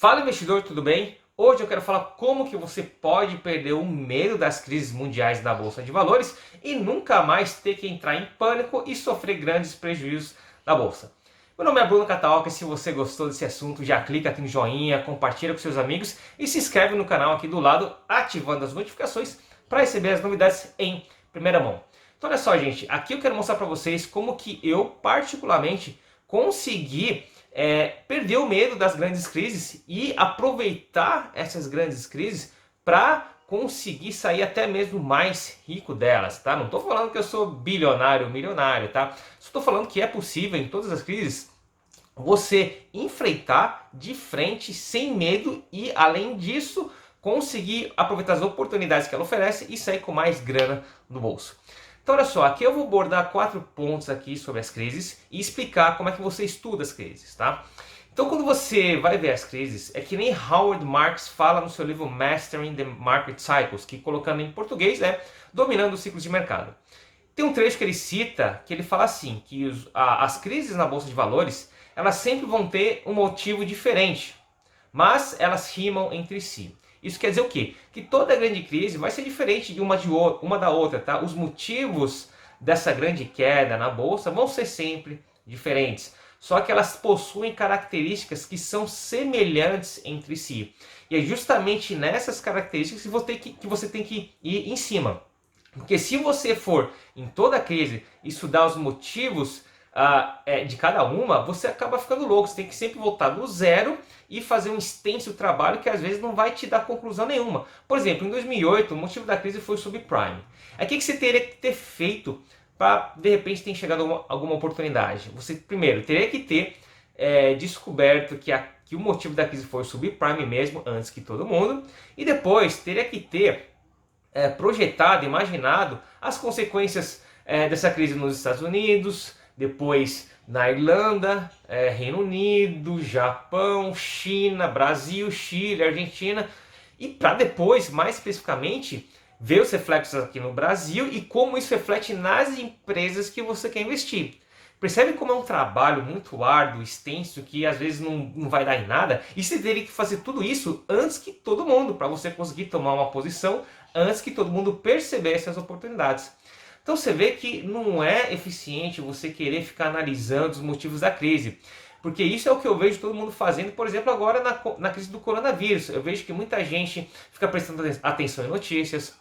Fala investidor, tudo bem? Hoje eu quero falar como que você pode perder o medo das crises mundiais da Bolsa de Valores e nunca mais ter que entrar em pânico e sofrer grandes prejuízos da Bolsa. Meu nome é Bruno Catalca e se você gostou desse assunto, já clica aqui no joinha, compartilha com seus amigos e se inscreve no canal aqui do lado, ativando as notificações para receber as novidades em primeira mão. Então olha só gente, aqui eu quero mostrar para vocês como que eu particularmente consegui perder o medo das grandes crises e aproveitar essas grandes crises para conseguir sair até mesmo mais rico delas, tá? Não estou falando que eu sou bilionário, milionário, tá? Só estou falando que é possível em todas as crises você enfrentar de frente sem medo e além disso conseguir aproveitar as oportunidades que ela oferece e sair com mais grana no bolso. Então olha só, aqui eu vou abordar 4 pontos aqui sobre as crises e explicar como é que você estuda as crises, tá? Então quando você vai ver as crises, é que nem Howard Marks fala no seu livro Mastering the Market Cycles, que colocando em português é Dominando os Ciclos de Mercado. Tem um trecho que ele cita, que ele fala assim, que as crises na Bolsa de Valores, elas sempre vão ter um motivo diferente, mas elas rimam entre si. Isso quer dizer o quê? Que toda grande crise vai ser diferente de uma da outra, tá? Os motivos dessa grande queda na bolsa vão ser sempre diferentes. Só que elas possuem características que são semelhantes entre si. E é justamente nessas características que você tem que ir em cima. Porque se você for em toda crise estudar os motivos de cada uma, você acaba ficando louco. Você tem que sempre voltar do zero e fazer um extenso trabalho que às vezes não vai te dar conclusão nenhuma. Por exemplo, em 2008, o motivo da crise foi o subprime. O que você teria que ter feito para, de repente, ter chegado alguma oportunidade? Você, primeiro, teria que ter descoberto que o motivo da crise foi o subprime mesmo, antes que todo mundo. E depois, teria que ter projetado, imaginado as consequências dessa crise nos Estados Unidos, depois na Irlanda, Reino Unido, Japão, China, Brasil, Chile, Argentina, e para depois, mais especificamente, ver os reflexos aqui no Brasil e como isso reflete nas empresas que você quer investir. Percebe como é um trabalho muito árduo, extenso, que às vezes não vai dar em nada? E você teria que fazer tudo isso antes que todo mundo, para você conseguir tomar uma posição antes que todo mundo percebesse as oportunidades. Então você vê que não é eficiente você querer ficar analisando os motivos da crise. Porque isso é o que eu vejo todo mundo fazendo, por exemplo, agora na crise do coronavírus. Eu vejo que muita gente fica prestando atenção em notícias,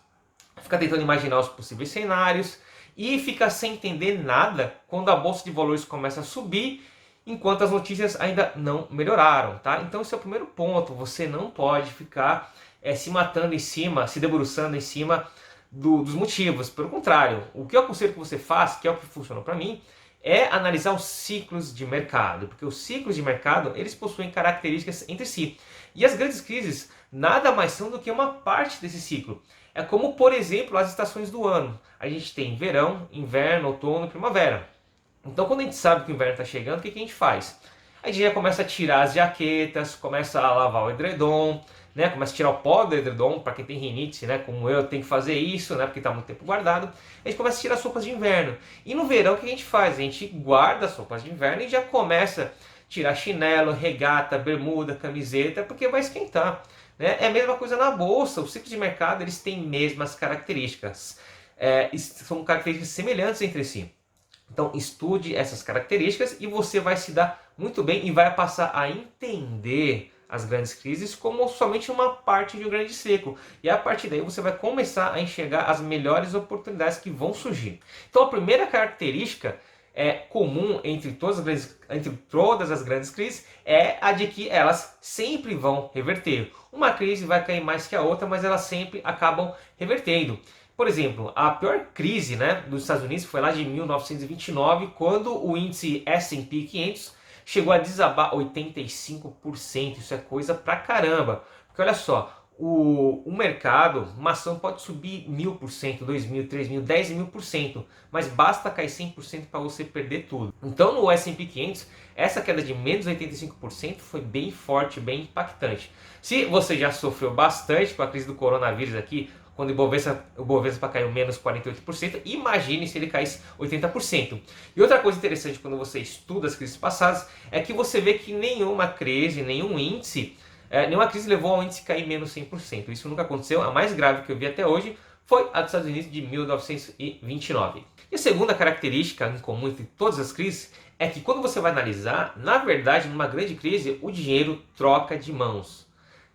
fica tentando imaginar os possíveis cenários e fica sem entender nada quando a Bolsa de Valores começa a subir, enquanto as notícias ainda não melhoraram, tá? Então esse é o primeiro ponto, você não pode ficar se matando em cima, se debruçando em cima dos motivos. Pelo contrário, o que eu aconselho que você faça, que é o que funciona para mim, é analisar os ciclos de mercado, porque os ciclos de mercado eles possuem características entre si. E as grandes crises nada mais são do que uma parte desse ciclo. É como, por exemplo, as estações do ano. A gente tem verão, inverno, outono e primavera. Então, quando a gente sabe que o inverno está chegando, o que a gente faz? A gente já começa a tirar as jaquetas, começa a lavar o edredom, né? Começa a tirar o pó do edredom, para quem tem rinite, né? Como eu, tem que fazer isso, né? Porque está muito tempo guardado. A gente começa a tirar as roupas de inverno. E no verão o que a gente faz? A gente guarda as roupas de inverno e já começa a tirar chinelo, regata, bermuda, camiseta, porque vai esquentar. Né? É a mesma coisa na bolsa, os ciclos de mercado eles têm mesmas características. São características semelhantes entre si. Então estude essas características e você vai se dar muito bem e vai passar a entender as grandes crises como somente uma parte de um grande ciclo. E a partir daí você vai começar a enxergar as melhores oportunidades que vão surgir. Então a primeira característica comum entre todas as grandes crises é a de que elas sempre vão reverter. Uma crise vai cair mais que a outra, mas elas sempre acabam revertendo. Por exemplo, a pior crise, né, dos Estados Unidos foi lá de 1929, quando o índice S&P 500 chegou a desabar 85%. Isso é coisa pra caramba. Porque olha só, o mercado, uma ação pode subir 1000%, 2000, 3000, 10.000%, mas basta cair 100% para você perder tudo. Então no S&P 500, essa queda de menos 85% foi bem forte, bem impactante. Se você já sofreu bastante com a crise do coronavírus aqui, quando o Bovespa caiu menos 48%, imagine se ele caísse 80%. E outra coisa interessante quando você estuda as crises passadas, é que você vê que nenhuma crise, nenhum índice Nenhuma crise levou ao índice cair menos 100%. Isso nunca aconteceu. A mais grave que eu vi até hoje foi a dos Estados Unidos de 1929. E a segunda característica em comum entre todas as crises é que quando você vai analisar, na verdade, numa grande crise, o dinheiro troca de mãos.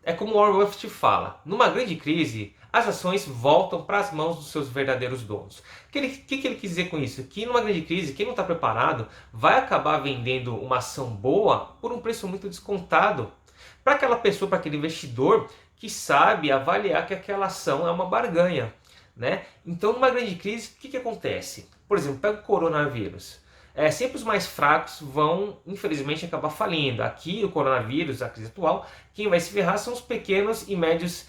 É como Warren Buffett fala, numa grande crise, as ações voltam para as mãos dos seus verdadeiros donos. O que ele quis dizer com isso? Que numa grande crise, quem não está preparado vai acabar vendendo uma ação boa por um preço muito descontado para aquela pessoa, para aquele investidor que sabe avaliar que aquela ação é uma barganha, né? Então, numa grande crise, o que acontece? Por exemplo, pega o coronavírus. Sempre os mais fracos vão, infelizmente, acabar falindo. Aqui, o coronavírus, a crise atual, quem vai se ferrar são os pequenos e médios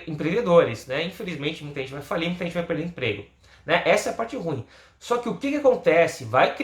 empreendedores, né? Infelizmente, muita gente vai falir, muita gente vai perder emprego, né? Essa é a parte ruim. Só que o que acontece? Vai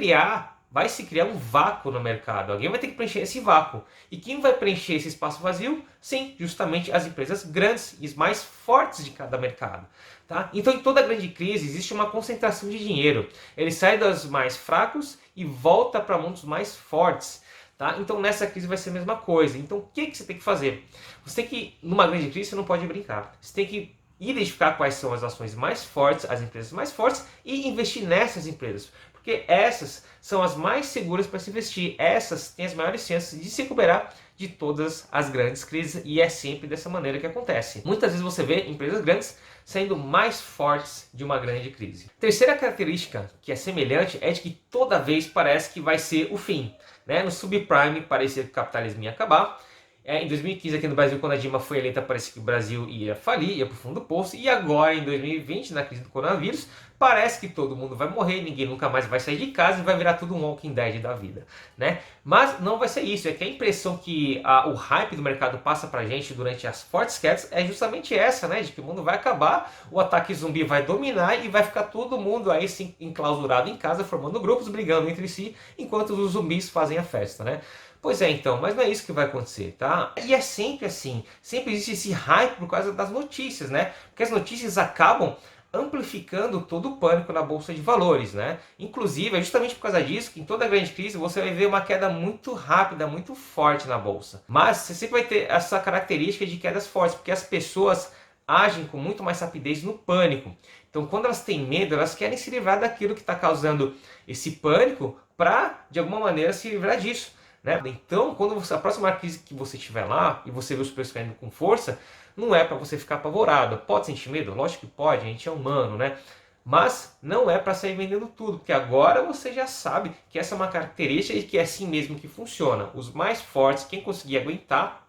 se criar um vácuo no mercado. Alguém vai ter que preencher esse vácuo. E quem vai preencher esse espaço vazio? Sim, justamente as empresas grandes e as mais fortes de cada mercado. Tá? Então, em toda grande crise, existe uma concentração de dinheiro. Ele sai dos mais fracos e volta para mãos dos mais fortes. Tá? Então, nessa crise vai ser a mesma coisa. Então, o que você tem que fazer? Você tem que, numa grande crise, você não pode brincar. Você tem que identificar quais são as ações mais fortes, as empresas mais fortes e investir nessas empresas. Porque essas são as mais seguras para se investir. Essas têm as maiores chances de se recuperar de todas as grandes crises e é sempre dessa maneira que acontece. Muitas vezes você vê empresas grandes saindo mais fortes de uma grande crise. Terceira característica que é semelhante é de que toda vez parece que vai ser o fim, né? No subprime parecia que o capitalismo ia acabar. Em 2015 aqui no Brasil, quando a Dilma foi eleita, parecia que o Brasil ia falir, ia para o fundo do poço. E agora, em 2020, na crise do coronavírus, parece que todo mundo vai morrer, ninguém nunca mais vai sair de casa e vai virar tudo um Walking Dead da vida, né? Mas não vai ser isso, é que a impressão que o hype do mercado passa pra gente durante as fortes quedas é justamente essa, né? De que o mundo vai acabar, o ataque zumbi vai dominar e vai ficar todo mundo aí sim, enclausurado em casa, formando grupos, brigando entre si, enquanto os zumbis fazem a festa, né? Pois é, então, mas não é isso que vai acontecer, tá? E é sempre assim, sempre existe esse hype por causa das notícias, né? Porque as notícias acabam amplificando todo o pânico na bolsa de valores, né? Inclusive, é justamente por causa disso que em toda grande crise você vai ver uma queda muito rápida, muito forte na bolsa. Mas você sempre vai ter essa característica de quedas fortes, porque as pessoas agem com muito mais rapidez no pânico. Então, quando elas têm medo, elas querem se livrar daquilo que está causando esse pânico para, de alguma maneira, se livrar disso. Né? Então, quando a próxima crise que você tiver lá e você vê os preços caindo com força, não é para você ficar apavorado. Pode sentir medo? Lógico que pode, a gente é humano, né? Mas não é para sair vendendo tudo, porque agora você já sabe que essa é uma característica e que é assim mesmo que funciona. Os mais fortes, quem conseguir aguentar,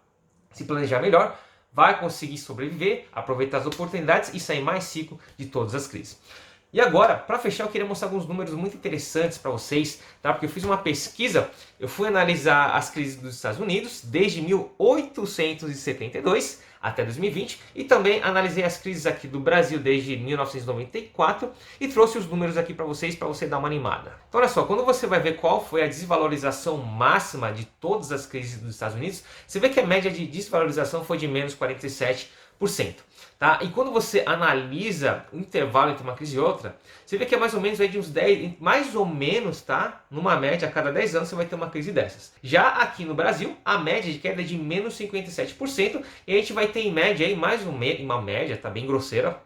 se planejar melhor, vai conseguir sobreviver, aproveitar as oportunidades e sair mais rico de todas as crises. E agora, para fechar, eu queria mostrar alguns números muito interessantes para vocês, tá? Porque eu fiz uma pesquisa, eu fui analisar as crises dos Estados Unidos desde 1872 até 2020 e também analisei as crises aqui do Brasil desde 1994 e trouxe os números aqui para você dar uma animada. Então olha só, quando você vai ver qual foi a desvalorização máxima de todas as crises dos Estados Unidos, você vê que a média de desvalorização foi de menos 47%. Tá? E quando você analisa o intervalo entre uma crise e outra, você vê que é mais ou menos aí de uns 10, mais ou menos, tá? Numa média, a cada 10 anos você vai ter uma crise dessas. Já aqui no Brasil, a média de queda é de menos 57%, e a gente vai ter em média aí uma média, tá bem grosseira,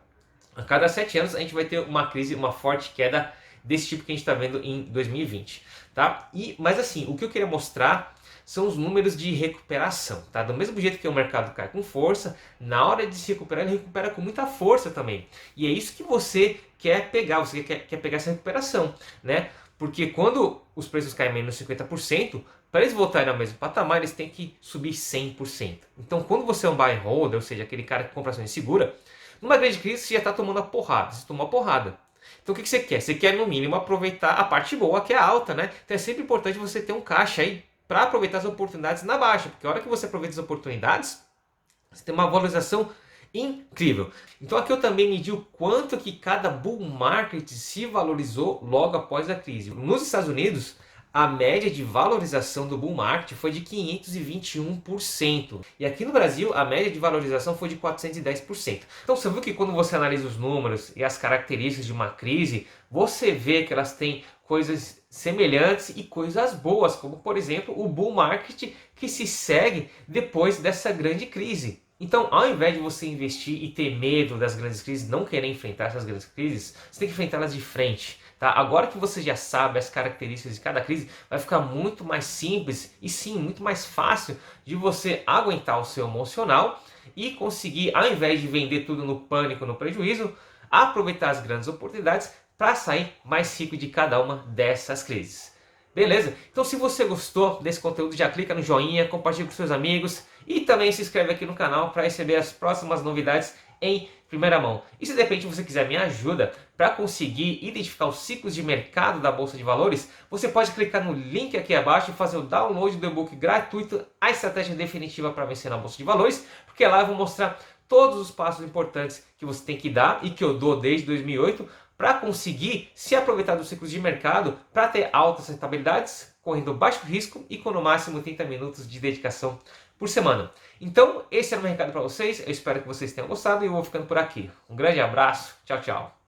a cada 7 anos a gente vai ter uma crise, uma forte queda desse tipo que a gente está vendo em 2020, tá? Mas assim, o que eu queria mostrar são os números de recuperação, tá? Do mesmo jeito que o mercado cai com força, na hora de se recuperar, ele recupera com muita força também. E é isso que você quer pegar, você quer pegar essa recuperação, né? Porque quando os preços caem menos 50%, para eles voltarem ao mesmo patamar, eles têm que subir 100%. Então, quando você é um buy and hold, ou seja, aquele cara que compra ações segura, numa grande crise você já está tomando a porrada, você tomou a porrada. Então o que você quer? Você quer no mínimo aproveitar a parte boa, que é a alta, né? Então é sempre importante você ter um caixa aí para aproveitar as oportunidades na baixa, porque a hora que você aproveita as oportunidades, você tem uma valorização incrível. Então aqui eu também medi o quanto que cada bull market se valorizou logo após a crise. Nos Estados Unidos, a média de valorização do bull market foi de 521%. E aqui no Brasil, a média de valorização foi de 410%. Então você viu que quando você analisa os números e as características de uma crise, você vê que elas têm coisas semelhantes e coisas boas, como por exemplo o bull market que se segue depois dessa grande crise. Então, ao invés de você investir e ter medo das grandes crises, não querer enfrentar essas grandes crises, você tem que enfrentá-las de frente. Tá? Agora que você já sabe as características de cada crise, vai ficar muito mais simples e sim, muito mais fácil de você aguentar o seu emocional e conseguir, ao invés de vender tudo no pânico, no prejuízo, aproveitar as grandes oportunidades para sair mais rico de cada uma dessas crises. Beleza? Então se você gostou desse conteúdo, já clica no joinha, compartilha com seus amigos e também se inscreve aqui no canal para receber as próximas novidades em primeira mão. E se de repente você quiser minha ajuda para conseguir identificar os ciclos de mercado da Bolsa de Valores, você pode clicar no link aqui abaixo e fazer o download do e-book gratuito A Estratégia Definitiva para Vencer na Bolsa de Valores, porque lá eu vou mostrar todos os passos importantes que você tem que dar e que eu dou desde 2008 para conseguir se aproveitar dos ciclos de mercado para ter altas rentabilidades, correndo baixo risco e com no máximo 30 minutos de dedicação por semana. Então, esse era o meu recado para vocês. Eu espero que vocês tenham gostado e eu vou ficando por aqui. Um grande abraço. Tchau, tchau.